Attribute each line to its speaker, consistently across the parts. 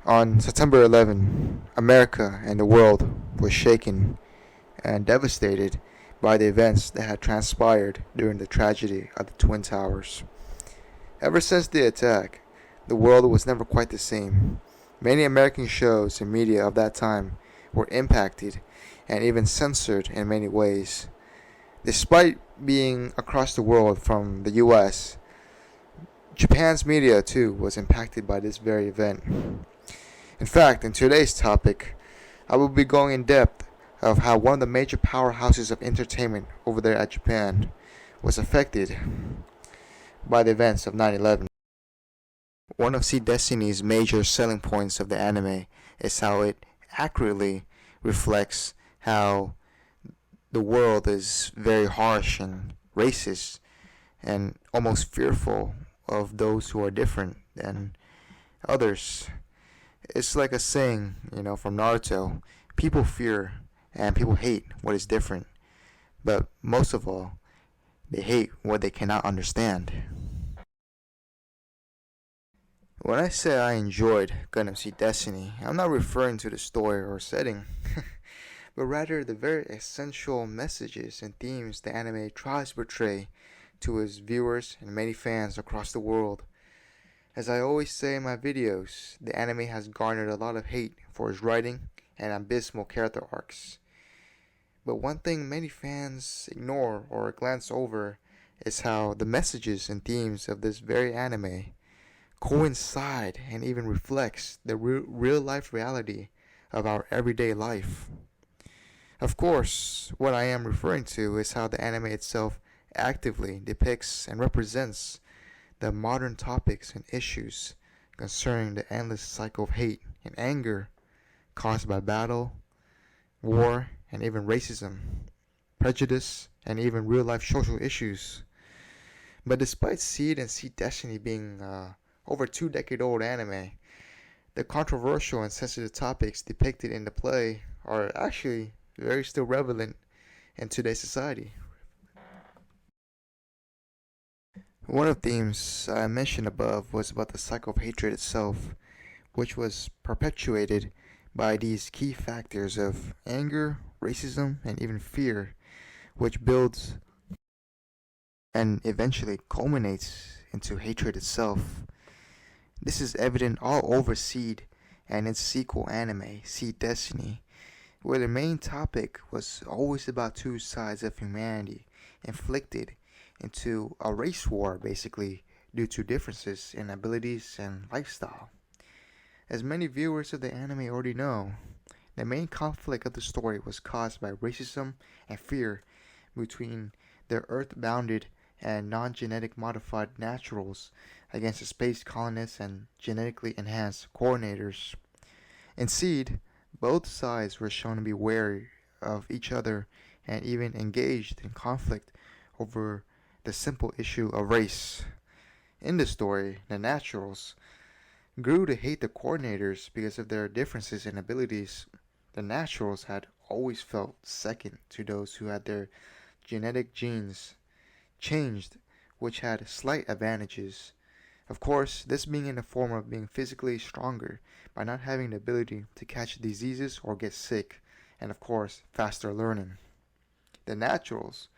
Speaker 1: On September 11, America and the world was shaken and devastated by the events that had transpired during the tragedy of the Twin Towers. Ever since the attack, the world was never quite the same. Many American shows and media of that time were impacted and even censored in many ways. Despite being across the world from the US, Japan's media too was impacted by this very event. In fact, in today's topic, I will be going in depth of how one of the major powerhouses of entertainment over there at Japan was affected by the events of 9/11. One of Seed Destiny's major selling points of the anime is how it accurately reflects how the world is very harsh and racist and almost fearful of those who are different than others. It's like a saying, from Naruto: people fear and people hate what is different, but most of all, they hate what they cannot understand. When I say I enjoyed Gundam Seed Destiny, I'm not referring to the story or setting, but rather the very essential messages and themes the anime tries to portray to its viewers and many fans across the world. As I always say in my videos, the anime has garnered a lot of hate for its writing and abysmal character arcs. But one thing many fans ignore or glance over is how the messages and themes of this very anime coincide and even reflects the real life reality of our everyday life. Of course, what I am referring to is how the anime itself actively depicts and represents the modern topics and issues concerning the endless cycle of hate and anger caused by battle, war, and even racism, prejudice, and even real-life social issues. But despite Seed and Seed Destiny being over 2-decade-old anime, the controversial and sensitive topics depicted in the play are actually very still relevant in today's society. One of the themes I mentioned above was about the cycle of hatred itself, which was perpetuated by these key factors of anger, racism, and even fear, which builds and eventually culminates into hatred itself. This is evident all over Seed and its sequel anime, Seed Destiny, where the main topic was always about two sides of humanity inflicted into a race war, basically, due to differences in abilities and lifestyle. As many viewers of the anime already know, the main conflict of the story was caused by racism and fear between the Earth-bounded and non-genetic modified naturals against the space colonists and genetically enhanced coordinators. In Seed, both sides were shown to be wary of each other and even engaged in conflict over the simple issue of race. In the story, the naturals grew to hate the coordinators because of their differences in abilities. The naturals had always felt second to those who had their genetic genes changed, which had slight advantages. Of course, this being in the form of being physically stronger by not having the ability to catch diseases or get sick, and of course, faster learning. The naturals,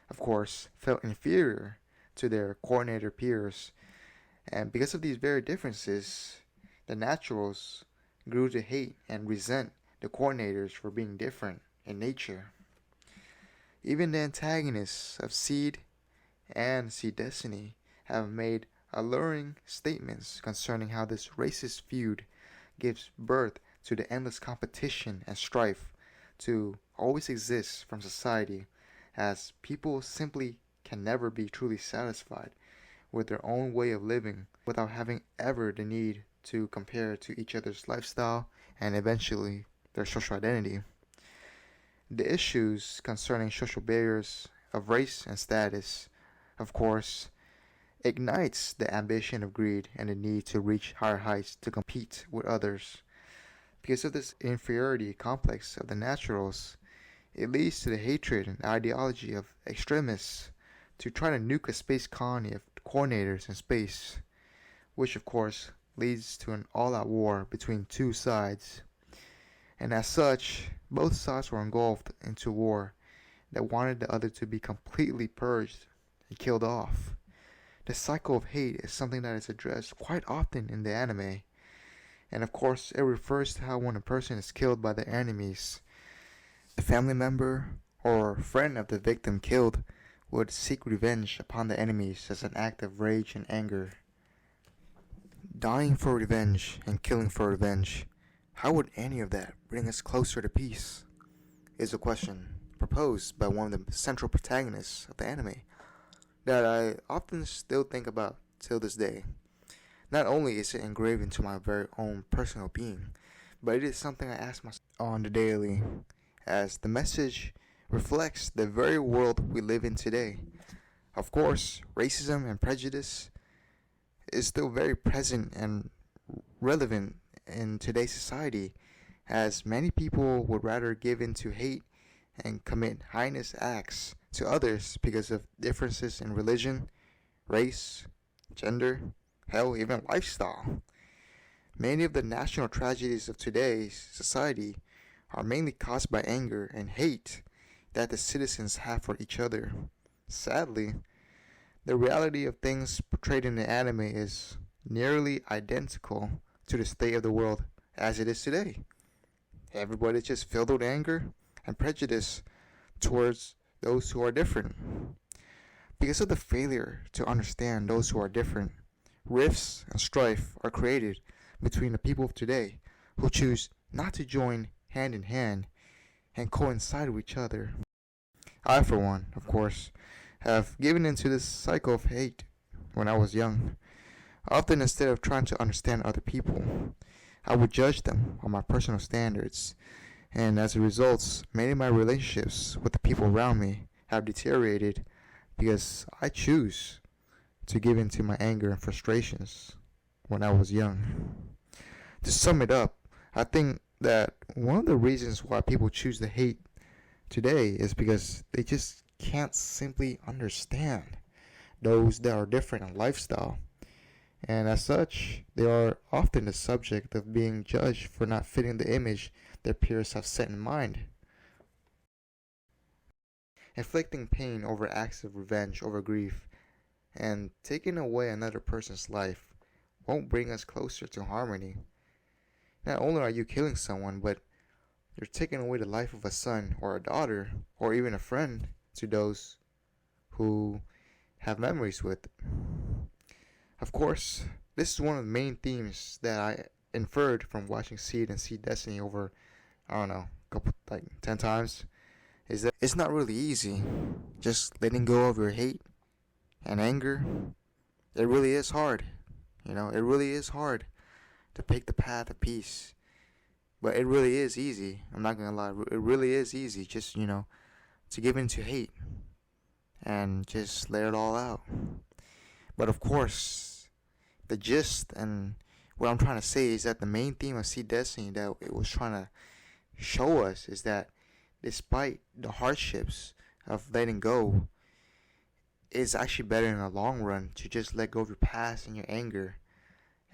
Speaker 1: of course, felt inferior to their coordinator peers, and because of these very differences, the naturals grew to hate and resent the coordinators for being different in nature. Even the antagonists of Seed and Seed Destiny have made alluring statements concerning how this racist feud gives birth to the endless competition and strife to always exist from society, as people simply can never be truly satisfied with their own way of living without having ever the need to compare to each other's lifestyle and eventually their social identity. The issues concerning social barriers of race and status, of course, ignites the ambition of greed and the need to reach higher heights to compete with others. Because of this inferiority complex of the naturals, it leads to the hatred and ideology of extremists to try to nuke a space colony of coordinators in space, which of course leads to an all-out war between two sides. And as such, both sides were engulfed into war that wanted the other to be completely purged and killed off. The cycle of hate is something that is addressed quite often in the anime. And of course, it refers to how when a person is killed by their enemies, the family member or friend of the victim killed would seek revenge upon the enemies as an act of rage and anger. Dying for revenge and killing for revenge, how would any of that bring us closer to peace? Is a question proposed by one of the central protagonists of the anime that I often still think about till this day. Not only is it engraved into my very own personal being, but it is something I ask myself on the daily, as the message reflects the very world we live in today. Of course, racism and prejudice is still very present and relevant in today's society, as many people would rather give in to hate and commit heinous acts to others because of differences in religion, race, gender, hell, even lifestyle. Many of the national tragedies of today's society are mainly caused by anger and hate that the citizens have for each other. Sadly, the reality of things portrayed in the anime is nearly identical to the state of the world as it is today. Everybody's just filled with anger and prejudice towards those who are different. Because of the failure to understand those who are different, rifts and strife are created between the people of today who choose not to join hand in hand and coincide with each other. I, for one, of course, have given into this cycle of hate when I was young. Often, instead of trying to understand other people, I would judge them on my personal standards, and as a result, many of my relationships with the people around me have deteriorated because I choose to give in to my anger and frustrations when I was young. To sum it up, I think that one of the reasons why people choose to hate today is because they just can't simply understand those that are different in lifestyle. And as such, they are often the subject of being judged for not fitting the image their peers have set in mind. Inflicting pain over acts of revenge over grief and taking away another person's life won't bring us closer to harmony. Not only are you killing someone, but you're taking away the life of a son or a daughter or even a friend to those who have memories with. Of course, this is one of the main themes that I inferred from watching Seed and Seed Destiny over, I don't know, a couple, like 10 times, is that it's not really easy just letting go of your hate and anger. It really is hard. It really is hard to pick the path of peace. But it really is easy. I'm not going to lie. It really is easy just, to give in to hate and just let it all out. But of course, the gist and what I'm trying to say is that the main theme of Seed Destiny that it was trying to show us is that despite the hardships of letting go, it's actually better in the long run to just let go of your past and your anger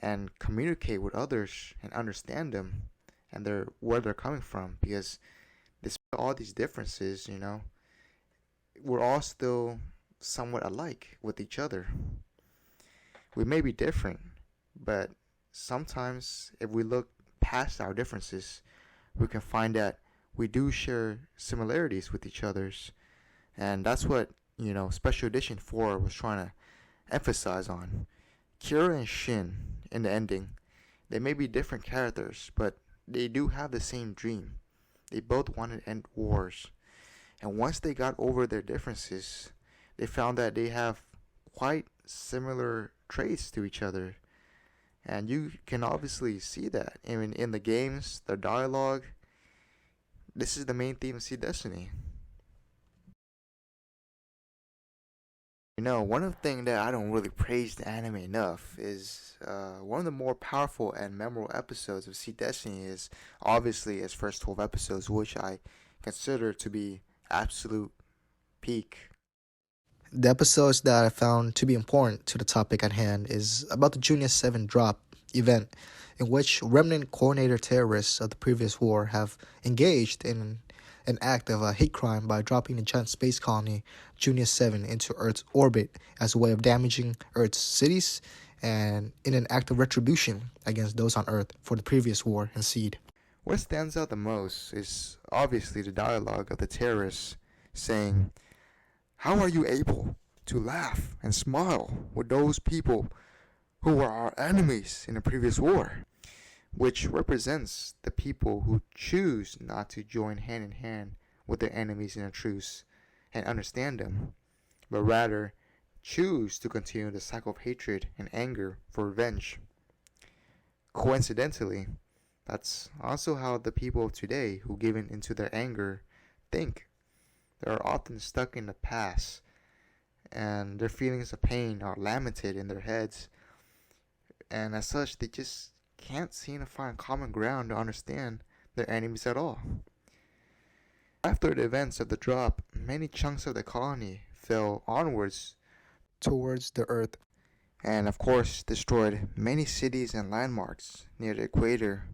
Speaker 1: and communicate with others and understand them and where they're coming from, because despite all these differences, we're all still somewhat alike with each other. We may be different, but sometimes if we look past our differences, we can find that we do share similarities with each other's. And that's what, Special Edition 4 was trying to emphasize on. Kira and Shin, in the ending, they may be different characters, but they do have the same dream. They both wanted to end wars. And once they got over their differences, they found that they have quite similar traits to each other. And you can obviously see that. I mean, in the games, the dialogue, this is the main theme of Seed Destiny. One of the things that I don't really praise the anime enough is one of the more powerful and memorable episodes of Seed Destiny is obviously its first 12 episodes, which I consider to be absolute peak. The episodes that I found to be important to the topic at hand is about the Junior 7 drop
Speaker 2: event in which remnant coordinator terrorists of the previous war have engaged in an act of a hate crime by dropping the giant space colony Junior 7 into Earth's orbit as a way of damaging Earth's cities and in an act of retribution against those on Earth for the previous war and seed.
Speaker 1: What stands out the most is obviously the dialogue of the terrorists saying, "How are you able to laugh and smile with those people who were our enemies in the previous war?" Which represents the people who choose not to join hand in hand with their enemies in a truce and understand them, but rather choose to continue the cycle of hatred and anger for revenge. Coincidentally, that's also how the people of today who give in into their anger think. They are often stuck in the past, and their feelings of pain are lamented in their heads, and as such, they just can't seem to find common ground to understand their enemies at all. After the events of the drop, many chunks of the colony fell onwards
Speaker 2: Towards the Earth.
Speaker 1: and, of course, destroyed many cities and landmarks near the equator.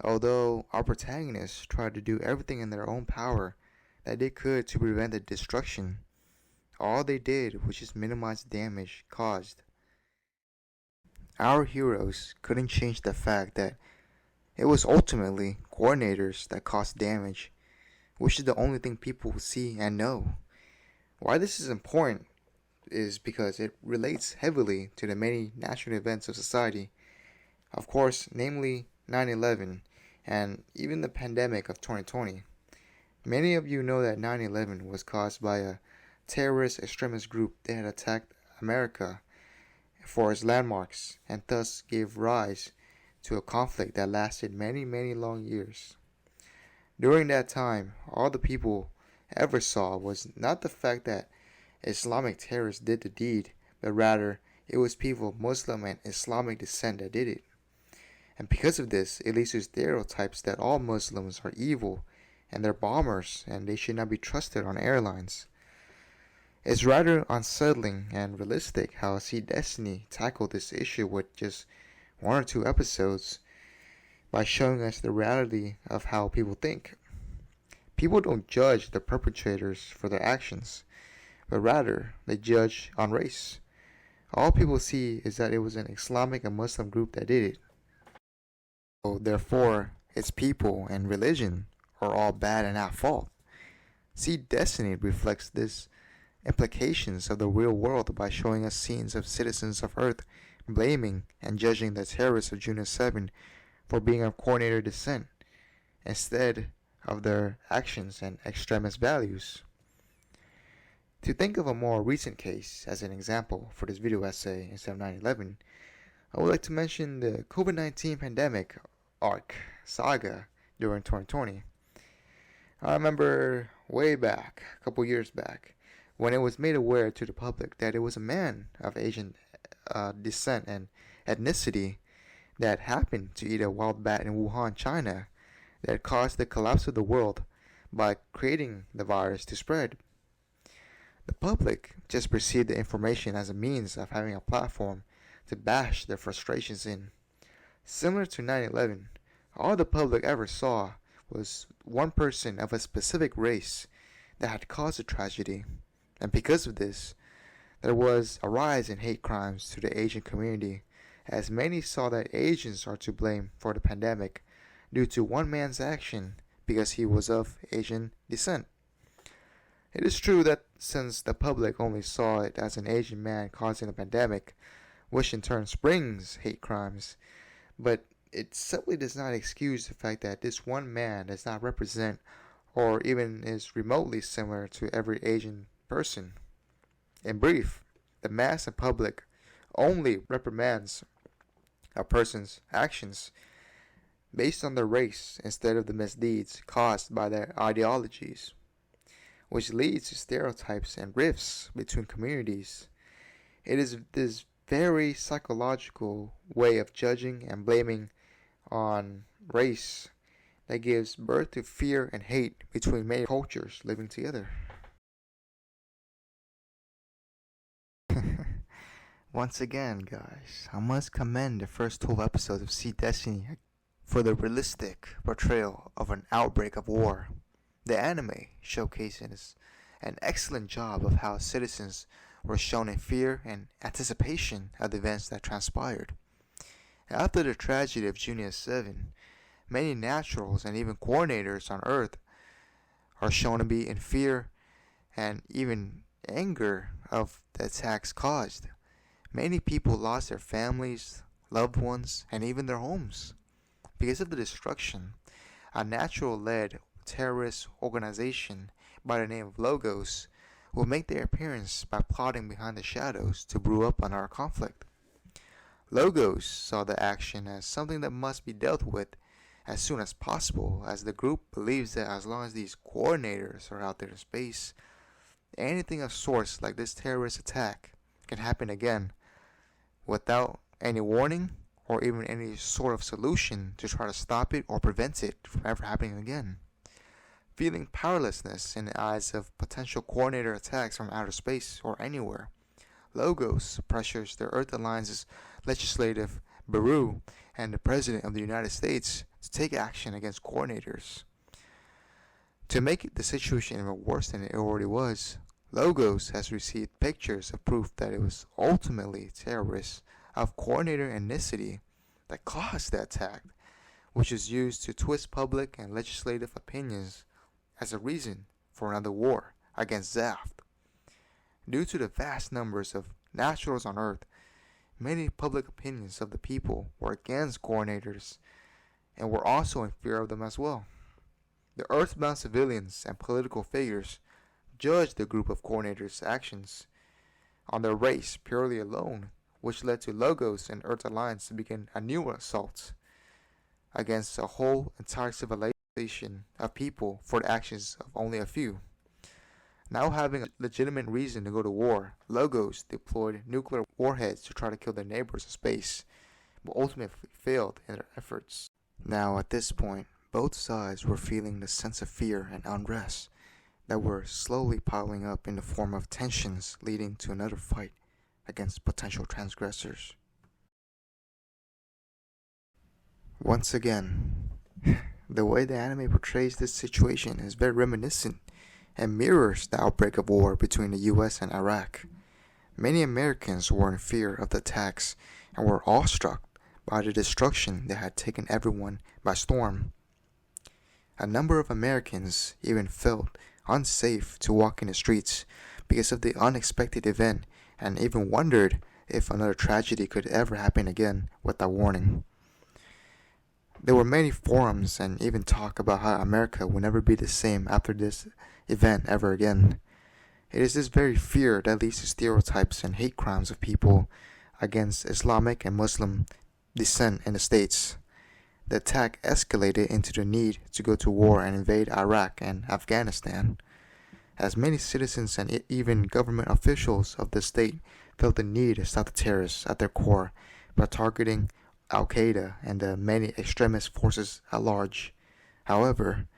Speaker 1: Although our protagonists tried to do everything in their own power that they could to prevent the destruction, all they did was just minimize the damage caused. Our heroes couldn't change the fact that it was ultimately coordinators that caused damage, which is the only thing people will see and know. Why this is important is because it relates heavily to the many national events of society, of course, namely 9/11 and even the pandemic of 2020. Many of you know that 9/11 was caused by a terrorist extremist group that had attacked America for its landmarks and thus gave rise to a conflict that lasted many, many long years. During that time, all the people ever saw was not the fact that Islamic terrorists did the deed, but rather it was people of Muslim and Islamic descent that did it. And because of this, it leads to stereotypes that all Muslims are evil and they're bombers and they should not be trusted on airlines. It's rather unsettling and realistic how See Destiny tackled this issue with just one or two episodes by showing us the reality of how people think. People don't judge the perpetrators for their actions, but rather they judge on race. All people see is that it was an Islamic and Muslim group that did it. So therefore, its people and religion are all bad and at fault. See Destiny reflects this implications of the real world by showing us scenes of citizens of Earth blaming and judging the terrorists of June 7 for being of coordinator descent instead of their actions and extremist values. To think of a more recent case as an example for this video essay instead of 9/11, I would like to mention the COVID-19 pandemic arc saga during 2020. I remember way back, a couple years back, when it was made aware to the public that it was a man of Asian descent and ethnicity that happened to eat a wild bat in Wuhan, China, that caused the collapse of the world by creating the virus to spread. The public just perceived the information as a means of having a platform to bash their frustrations in. Similar to 9/11, all the public ever saw was one person of a specific race that had caused the tragedy, and because of this, there was a rise in hate crimes to the Asian community, as many saw that Asians are to blame for the pandemic due to one man's action because he was of Asian descent. It is true that since the public only saw it as an Asian man causing the pandemic, which in turn springs hate crimes, but it simply does not excuse the fact that this one man does not represent or even is remotely similar to every Asian person. In brief, the mass and public only reprimands a person's actions based on their race instead of the misdeeds caused by their ideologies, which leads to stereotypes and rifts between communities. It is this very psychological way of judging and blaming on race that gives birth to fear and hate between many cultures living together. Once again, guys, I must commend the first 12 episodes of Seed Destiny for the realistic portrayal of an outbreak of war. The anime showcases an excellent job of how citizens were shown in fear and anticipation of the events that transpired. After the tragedy of Junior 7, many naturals and even coordinators on Earth are shown to be in fear and even anger of the attacks caused. Many people lost their families, loved ones, and even their homes. Because of the destruction, a natural-led terrorist organization by the name of Logos will make their appearance by plotting behind the shadows to brew up on our conflict. Logos saw the action as something that must be dealt with as soon as possible, as the group believes that as long as these coordinators are out there in space, anything of sorts like this terrorist attack can happen again without any warning or even any sort of solution to try to stop it or prevent it from ever happening again. Feeling powerlessness in the eyes of potential coordinator attacks from outer space or anywhere, Logos pressures the Earth Alliance's legislative bureau and the President of the United States to take action against coordinators. To make the situation even worse than it already was, Logos has received pictures of proof that it was ultimately terrorists of coordinator ethnicity that caused the attack, which is used to twist public and legislative opinions as a reason for another war against Zaft. Due to the vast numbers of naturals on Earth, many public opinions of the people were against coordinators and were also in fear of them as well. The Earthbound civilians and political figures judged the group of coordinators' actions on their race purely alone, which led to Logos and Earth Alliance to begin a new assault against a whole entire civilization of people for the actions of only a few. Now having a legitimate reason to go to war, Logos deployed nuclear warheads to try to kill their neighbors in space, but ultimately failed in their efforts. Now at this point, both sides were feeling the sense of fear and unrest that were slowly piling up in the form of tensions leading to another fight against potential transgressors. Once again, the way the anime portrays this situation is very reminiscent and mirrors the outbreak of war between the US and Iraq. Many Americans were in fear of the attacks and were awestruck by the destruction that had taken everyone by storm. A number of Americans even felt unsafe to walk in the streets because of the unexpected event and even wondered if another tragedy could ever happen again without warning. There were many forums and even talk about how America will never be the same after this event ever again. It is this very fear that leads to stereotypes and hate crimes of people against Islamic and Muslim descent in the States. The attack escalated into the need to go to war and invade Iraq and Afghanistan, as many citizens and even government officials of the state felt the need to stop the terrorists at their core by targeting Al-Qaeda and the many extremist forces at large. However,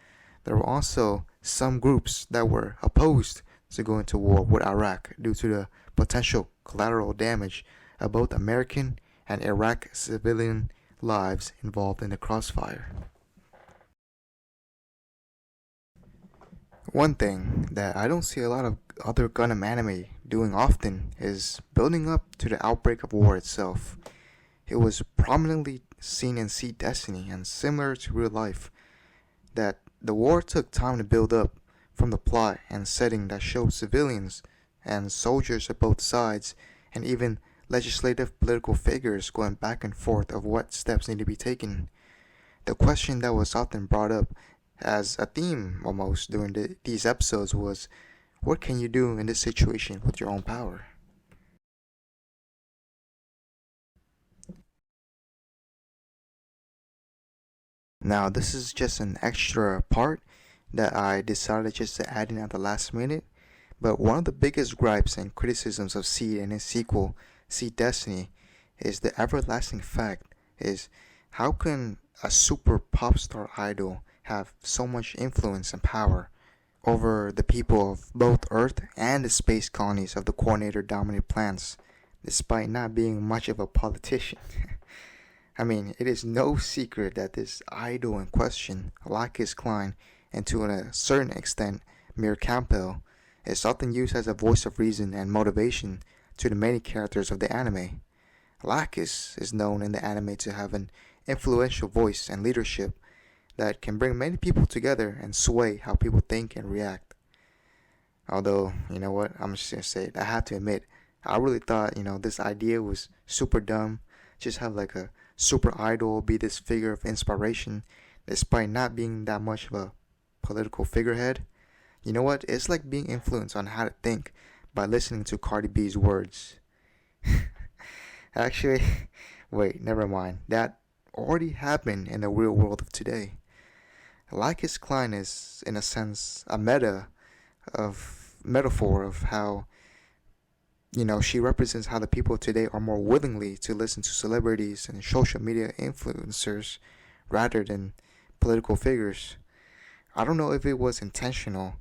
Speaker 1: there were also some groups that were opposed to going to war with Iraq due to the potential collateral damage of both American and Iraq civilian lives involved in the crossfire. One thing that I don't see a lot of other Gundam anime doing often is building up to the outbreak of war itself. It was prominently seen in Seed Destiny and similar to real life that the war took time to build up from the plot and setting that showed civilians and soldiers of both sides and even legislative political figures going back and forth of what steps need to be taken. The question that was often brought up as a theme almost during these episodes was, what can you do in this situation with your own power? Now this is just an extra part that I decided just to add in at the last minute, but one of the biggest gripes and criticisms of Seed and its sequel, Seed Destiny, is the everlasting fact is how can a super pop star idol have so much influence and power over the people of both Earth and the space colonies of the coordinator dominated planets despite not being much of a politician. I mean, it is no secret that this idol in question, Lacus Klein, and to a certain extent, Mir Campbell, is often used as a voice of reason and motivation to the many characters of the anime. Lacus is known in the anime to have an influential voice and leadership that can bring many people together and sway how people think and react. Although, you know what, I'm just gonna say it, I have to admit, I really thought, this idea was super dumb. Just have like a super idol be this figure of inspiration, despite not being that much of a political figurehead. You know what? It's like being influenced on how to think by listening to Cardi B's words. Actually, wait, never mind. That already happened in the real world of today. Lycus Klein is, in a sense, a metaphor of how, she represents how the people today are more willingly to listen to celebrities and social media influencers rather than political figures. I don't know if it was intentional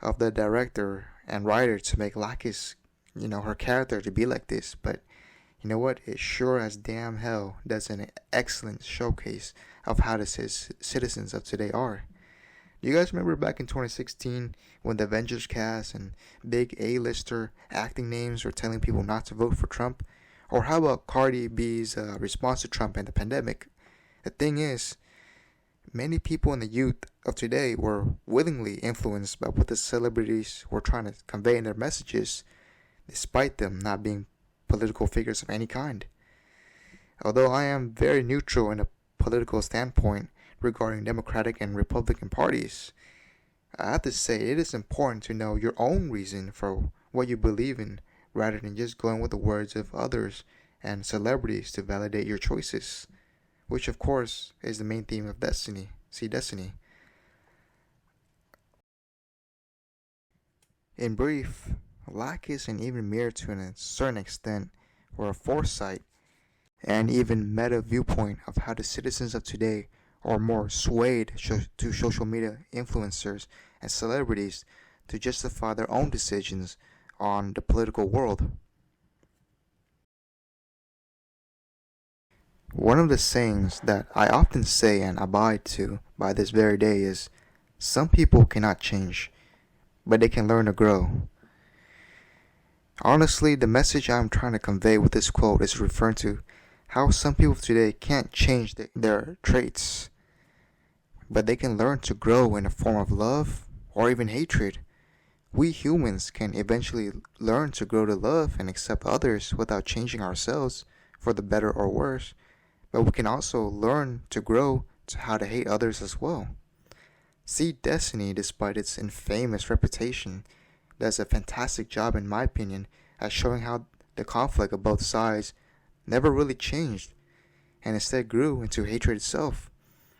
Speaker 1: of the director and writer to make Lakis, her character to be like this, but you know what? It sure as damn hell does an excellent showcase of how the citizens of today are. Do you guys remember back in 2016 when the Avengers cast and big A-lister acting names were telling people not to vote for Trump? Or how about Cardi B's response to Trump and the pandemic? The thing is, many people in the youth of today were willingly influenced by what the celebrities were trying to convey in their messages, despite them not being political figures of any kind. Although I am very neutral in a political standpoint regarding Democratic and Republican parties, I have to say it is important to know your own reason for what you believe in rather than just going with the words of others and celebrities to validate your choices, which of course is the main theme of Destiny. See Destiny. In brief, Lacus and even Mir to a certain extent were a foresight and even meta viewpoint of how the citizens of today are more swayed to social media influencers and celebrities to justify their own decisions on the political world. One of the sayings that I often say and abide to by this very day is, some people cannot change, but they can learn to grow. Honestly, the message I'm trying to convey with this quote is referring to how some people today can't change their traits, but they can learn to grow in a form of love or even hatred. We humans can eventually learn to grow to love and accept others without changing ourselves for the better or worse, but we can also learn to grow to how to hate others as well. See Destiny, despite its infamous reputation, does a fantastic job in my opinion at showing how the conflict of both sides never really changed and instead grew into hatred itself.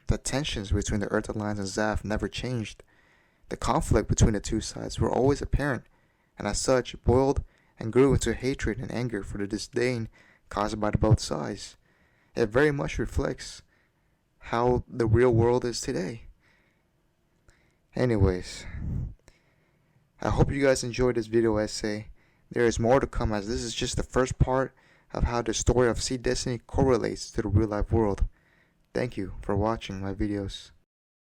Speaker 1: The tensions between the Earth Alliance and Zaf never changed. The conflict between the two sides were always apparent, and as such boiled and grew into hatred and anger for the disdain caused by both sides. It very much reflects how the real world is today. Anyways, I hope you guys enjoyed this video essay. There is more to come, as this is just the first part of how the story of Sea Destiny correlates to the real life world. Thank you for watching my videos.